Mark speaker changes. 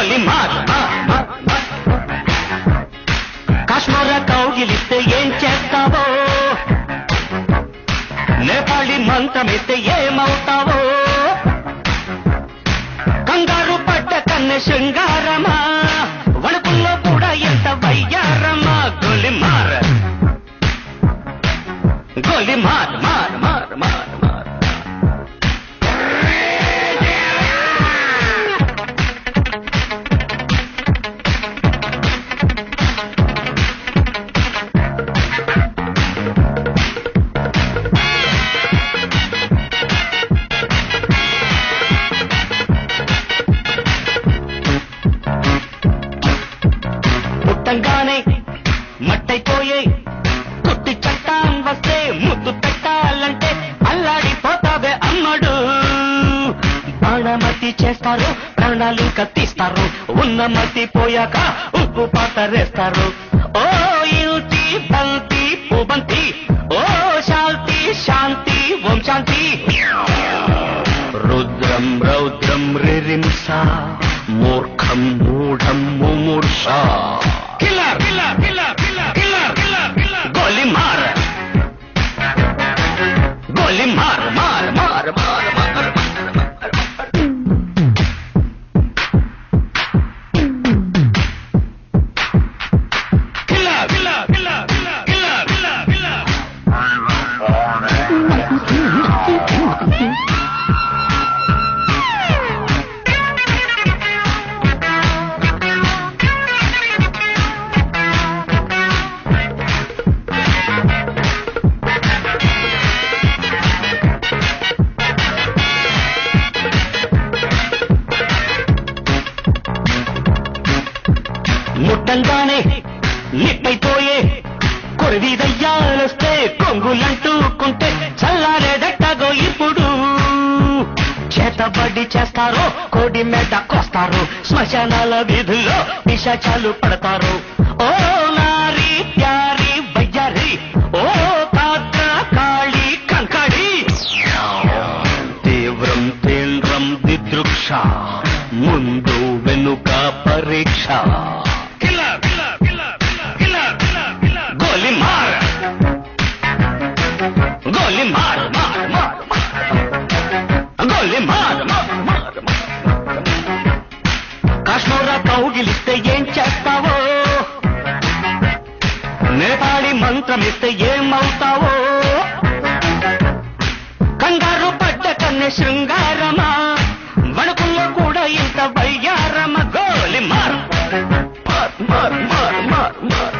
Speaker 1: గోలి మార్ కాశ్మీర కౌగిలిస్తే ఏం చేస్తావో నేపాళి మంత్రమిస్తే ఏమవుతావో కంగారు పడ్డ కన్నె శృంగారమా వణుకుల్లో కూడా ఎంత వయ్యారమా గోలి మార్ గోలి మార్ మార్ మార్ మార్ మార్ పుట్టంగానే మట్టైపోయే కుట్టి చట్టం వస్తే ముద్దు పెట్టాలంటే అల్లాడిపోతావే అమ్మడు బాణమతి చేస్తారు ప్రాణాలు కత్తిస్తారు ఉన్న మతి పోయాక ఉప్పు పాతరేస్తారు ఓ యుతి బంతి పుబంతి ఓ శాంతి శాంతి ఓం శాంతి రుద్రం రౌద్రం రిరింస మూర్ఖం మూఢం ముమూర్ష killer killer killer killer killer killer killer గోలి మార్ గోలి మార్ మార్ మార్ మార్ మార్ killer killer killer killer killer killer ముట్టంగానే నిప్పైపోయే కొరివి దయ్యాలొస్తే కొంగులంటూకుంటే చల్లారేదట్టగో ఇప్పుడు చేతబడి చేస్తారో కోడి మీద కోస్తారు శ్మశానాల వీధుల్లో పిశాచాలు పడతారు ఓ నారీ ప్యారీ వయ్యారి ఓ కాక కాళీ కంకడి తీవ్రం తీవ్రం దిదృక్ష ముందు వెనుక పరీక్ష గోలి మార్ గోలి మార్ మార్ మార్ గోలి మార్ మార్ మార్ కాశ్మీర కౌగిలిస్తే ఏం చేస్తావో నేపాళి మంత్రమిస్తే ఏమవుతావో కంగారు పడ్డ కన్నె శృంగారమా వణుకుల్లో కూడా ఇంత వయ్యారమ గోలి మార్ మార్ మార్ మార్ మార్